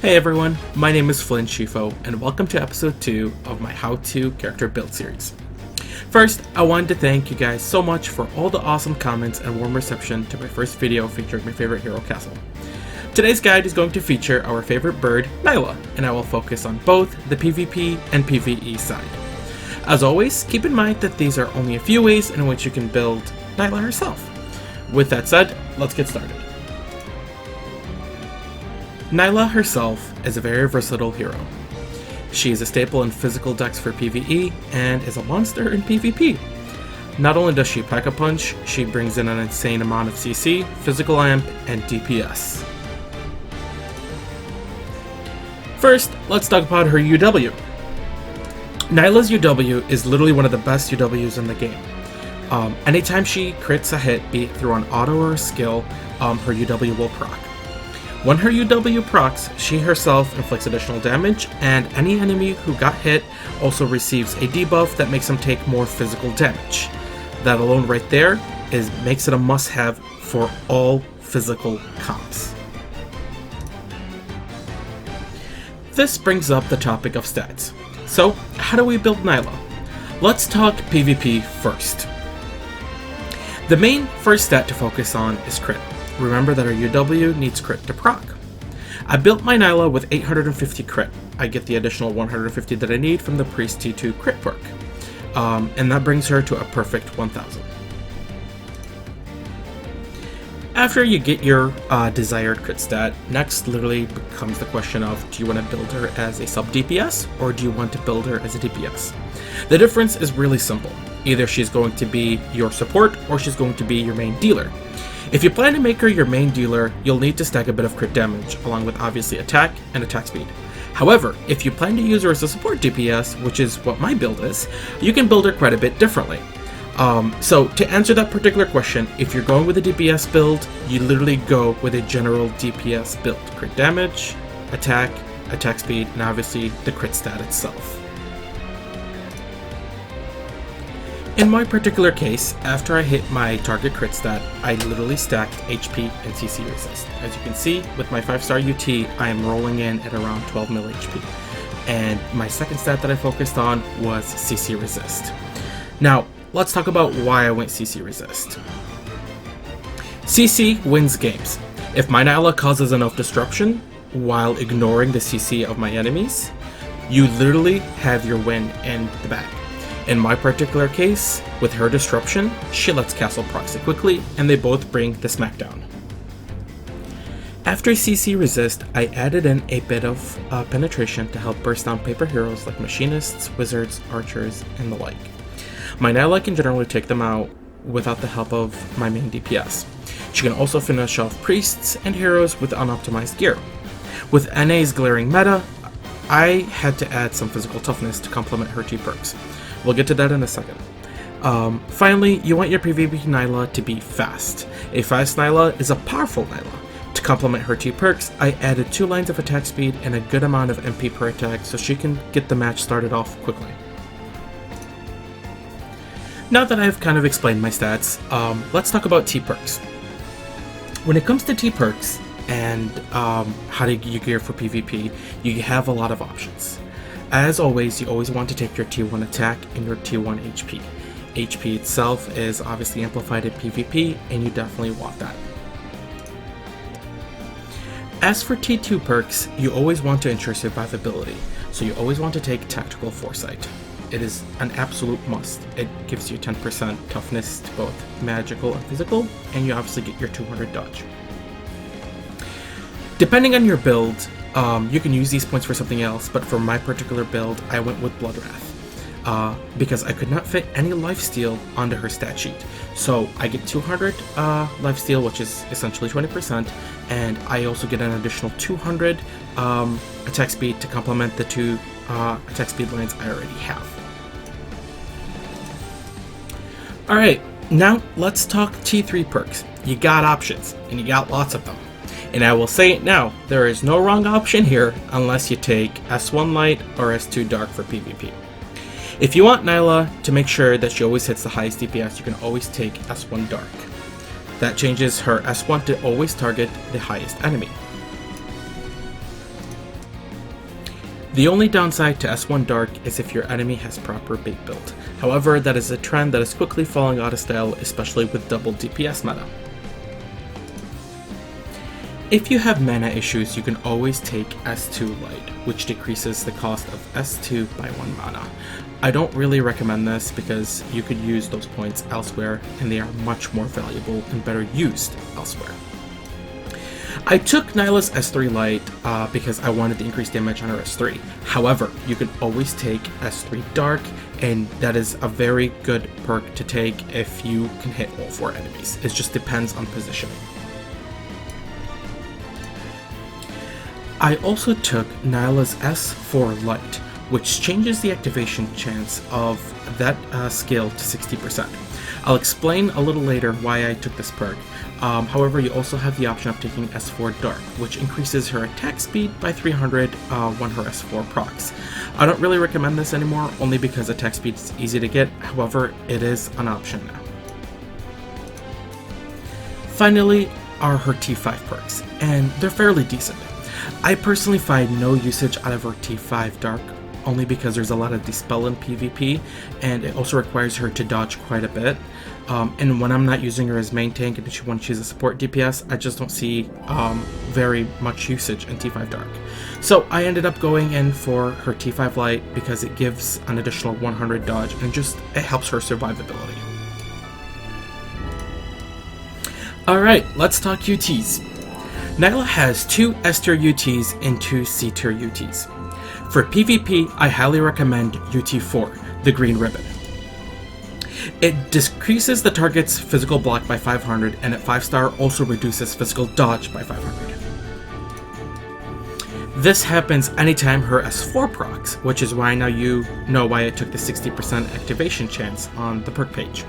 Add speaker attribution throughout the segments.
Speaker 1: Hey everyone, my name is Flynn Shifo, and welcome to episode 2 of my how-to character build series. First, I wanted to thank you guys so much for all the awesome comments and warm reception to my first video featuring my favorite hero castle. Today's guide is going to feature our favorite bird, Naila, and I will focus on both the PvP and PvE side. As always, keep in mind that these are only a few ways in which you can build Naila herself. With that said, let's get started. Naila herself is a very versatile hero. She is a staple in physical decks for PvE and is a monster in PvP. Not only does she pack a punch, she brings in an insane amount of CC, physical amp, and DPS. First, let's talk about her UW. Naila's UW is literally one of the best UWs in the game. Anytime she crits a hit, be it through an auto or a skill, her UW will proc. When her UW procs, she herself inflicts additional damage, and any enemy who got hit also receives a debuff that makes them take more physical damage. That alone right there makes it a must-have for all physical comps. This brings up the topic of stats. So, how do we build Naila? Let's talk PvP first. The main first stat to focus on is crit. Remember that our UW needs crit to proc. I built my Naila with 850 crit. I get the additional 150 that I need from the Priest T2 crit perk. And that brings her to a perfect 1000. After you get your desired crit stat, next literally becomes the question of, do you want to build her as a sub DPS or do you want to build her as a DPS? The difference is really simple. Either she's going to be your support or she's going to be your main dealer. If you plan to make her your main dealer, you'll need to stack a bit of crit damage, along with obviously attack and attack speed. However, if you plan to use her as a support DPS, which is what my build is, you can build her quite a bit differently. So to answer that particular question, if you're going with a DPS build, you literally go with a general DPS build. Crit damage, attack speed, and obviously the crit stat itself. In my particular case, after I hit my target crit stat, I literally stacked HP and CC resist. As you can see, with my 5-star UT, I am rolling in at around 12 mil HP. And my second stat that I focused on was CC resist. Now, let's talk about why I went CC resist. CC wins games. If my Naila causes enough disruption while ignoring the CC of my enemies, you literally have your win in the bag. In my particular case, with her disruption, she lets castle proxy quickly, and they both bring the smackdown. After CC resist, I added in a bit of penetration to help burst down paper heroes like machinists, wizards, archers, and the like. My Naila can generally take them out without the help of my main DPS. She can also finish off priests and heroes with unoptimized gear. With NA's glaring meta, I had to add some physical toughness to complement her T perks. We'll get to that in a second. Finally, you want your PvP Naila to be fast. A fast Naila is a powerful Naila. To complement her T perks, I added 2 lines of attack speed and a good amount of MP per attack so she can get the match started off quickly. Now that I've kind of explained my stats, let's talk about T perks. When it comes to T perks and how to you gear for PvP, you have a lot of options. As always, you always want to take your T1 attack and your T1 HP. HP itself is obviously amplified in PvP, and you definitely want that. As for T2 perks, you always want to ensure survivability, so you always want to take Tactical Foresight. It is an absolute must. It gives you 10% toughness to both magical and physical, and you obviously get your 200 dodge. Depending on your build, you can use these points for something else, but for my particular build, I went with Blood Wrath, because I could not fit any lifesteal onto her stat sheet. So I get 200 lifesteal, which is essentially 20%, and I also get an additional 200 attack speed to complement the 2 attack speed lines I already have. Alright, now let's talk T3 perks. You got options, and you got lots of them. And I will say it now, there is no wrong option here unless you take S1 Light or S2 Dark for PvP. If you want Naila to make sure that she always hits the highest DPS, you can always take S1 Dark. That changes her S1 to always target the highest enemy. The only downside to S1 Dark is if your enemy has proper bait build. However, that is a trend that is quickly falling out of style, especially with double DPS meta. If you have mana issues, you can always take S2 Light, which decreases the cost of S2 by 1 mana. I don't really recommend this because you could use those points elsewhere and they are much more valuable and better used elsewhere. I took Naila's S3 Light because I wanted to increase damage on her S3. However, you can always take S3 Dark, and that is a very good perk to take if you can hit all 4 enemies. It just depends on positioning. I also took Naila's S4 Light, which changes the activation chance of that skill to 60%. I'll explain a little later why I took this perk. However, you also have the option of taking S4 Dark, which increases her attack speed by 300 when her S4 procs. I don't really recommend this anymore, only because attack speed is easy to get. However, it is an option now. Finally are her T5 perks, and they're fairly decent. I personally find no usage out of her T5 Dark, only because there's a lot of dispel in PvP, and it also requires her to dodge quite a bit. And when I'm not using her as main tank and she wants to choose a support DPS, I just don't see very much usage in T5 Dark. So I ended up going in for her T5 Light because it gives an additional 100 dodge and it helps her survivability. Alright, let's talk UTs. Naila has 2 S tier UTs and 2 C tier UTs. For PvP, I highly recommend UT4, the green ribbon. It decreases the target's physical block by 500, and at 5-star also reduces physical dodge by 500. This happens anytime her S4 procs, which is why now you know why I took the 60% activation chance on the perk page.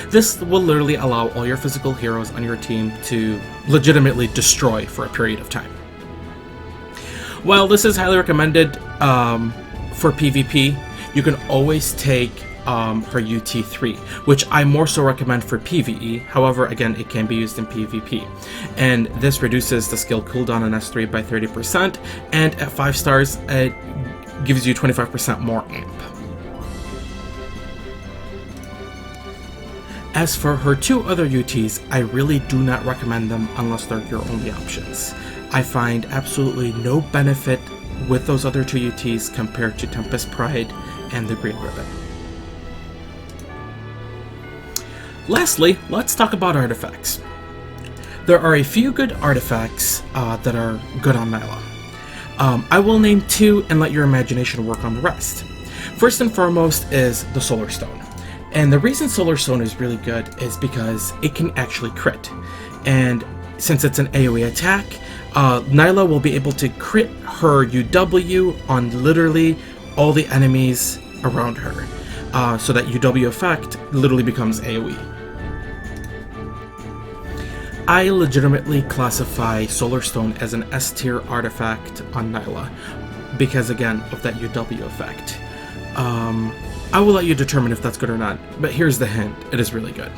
Speaker 1: This will literally allow all your physical heroes on your team to legitimately destroy for a period of time. While this is highly recommended for PvP, you can always take her UT3, which I more so recommend for PvE. However, again, it can be used in PvP. And this reduces the skill cooldown on S3 by 30%, and at 5 stars, it gives you 25% more amp. As for her 2 other UTs, I really do not recommend them unless they're your only options. I find absolutely no benefit with those other 2 UTs compared to Tempest Pride and the Green Ribbon. Lastly, let's talk about artifacts. There are a few good artifacts that are good on Naila. I will name 2 and let your imagination work on the rest. First and foremost is the Solar Stone. And the reason Solar Stone is really good is because it can actually crit. And since it's an AoE attack, Naila will be able to crit her UW on literally all the enemies around her. So that UW effect literally becomes AoE. I legitimately classify Solar Stone as an S tier artifact on Naila because, again, of that UW effect. I will let you determine if that's good or not, but here's the hint, it is really good.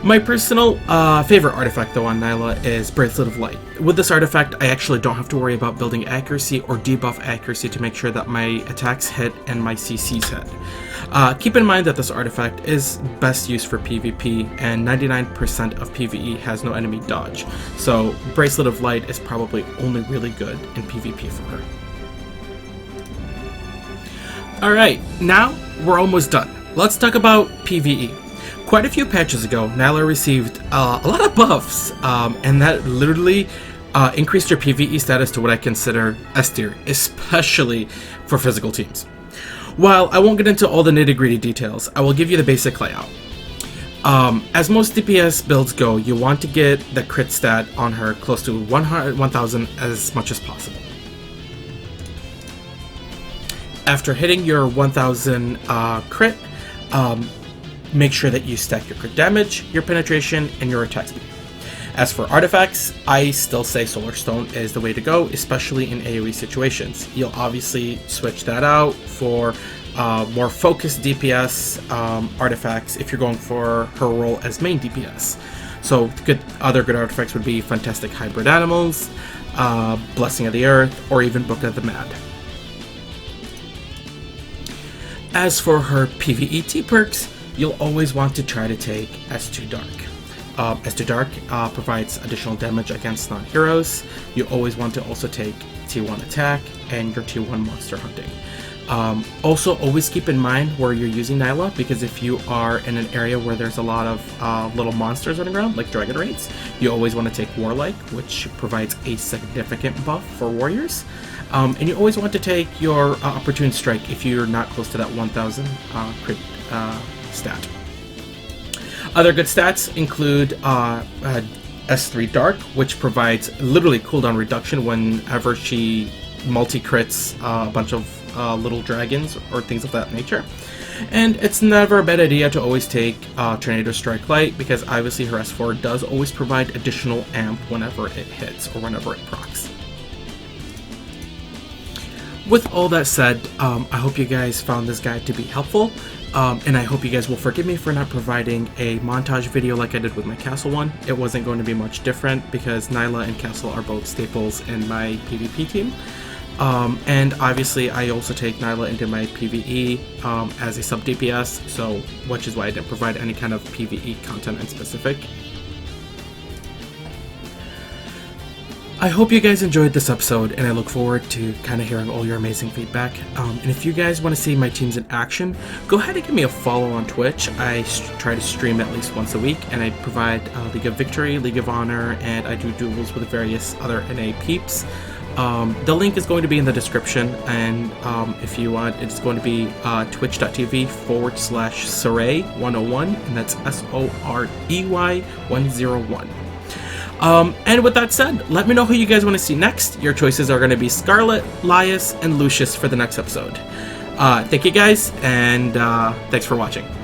Speaker 1: My personal favorite artifact though on Naila is Bracelet of Light. With this artifact, I actually don't have to worry about building accuracy or debuff accuracy to make sure that my attacks hit and my CCs hit. Keep in mind that this artifact is best used for PvP, and 99% of PvE has no enemy dodge, so Bracelet of Light is probably only really good in PvP for her. Alright, now we're almost done. Let's talk about PvE. Quite a few patches ago, Naila received a lot of buffs, and that literally increased her PvE status to what I consider S tier, especially for physical teams. While I won't get into all the nitty-gritty details, I will give you the basic layout. As most DPS builds go, you want to get the crit stat on her close to 1,000 as much as possible. After hitting your 1,000 crit, make sure that you stack your crit damage, your penetration, and your attack speed. As for artifacts, I still say Solar Stone is the way to go, especially in AoE situations. You'll obviously switch that out for more focused DPS artifacts if you're going for her role as main DPS. So other good artifacts would be Fantastic Hybrid Animals, Blessing of the Earth, or even Book of the Mad. As for her PvE perks, you'll always want to try to take S2 Dark. S2 Dark provides additional damage against non-heroes. You always want to also take T1 attack and your T1 monster hunting. Also, always keep in mind where you're using Naila, because if you are in an area where there's a lot of little monsters on the ground, like dragon raids, you always want to take Warlike, which provides a significant buff for warriors. And you always want to take your Opportune Strike if you're not close to that 1000 crit stat. Other good stats include S3 Dark, which provides literally cooldown reduction whenever she multi-crits a bunch of little dragons or things of that nature. And it's never a bad idea to always take Tornado Strike Light, because obviously her S4 does always provide additional amp whenever it hits or whenever it procs. With all that said, I hope you guys found this guide to be helpful. And I hope you guys will forgive me for not providing a montage video like I did with my Castle one. It wasn't going to be much different because Naila and Castle are both staples in my PvP team. And obviously I also take Naila into my PvE as a sub DPS, so which is why I didn't provide any kind of PvE content in specific. I hope you guys enjoyed this episode, and I look forward to kind of hearing all your amazing feedback. And if you guys want to see my teams in action, go ahead and give me a follow on Twitch. I try to stream at least once a week, and I provide League of Victory, League of Honor, and I do duels with various other NA peeps. The link is going to be in the description, and if you want, it's going to be twitch.tv/Sorey101, and that's SOREY 101. And with that said, let me know who you guys want to see next. Your choices are going to be Scarlet, Lias, and Lucius for the next episode. Thank you guys, and thanks for watching.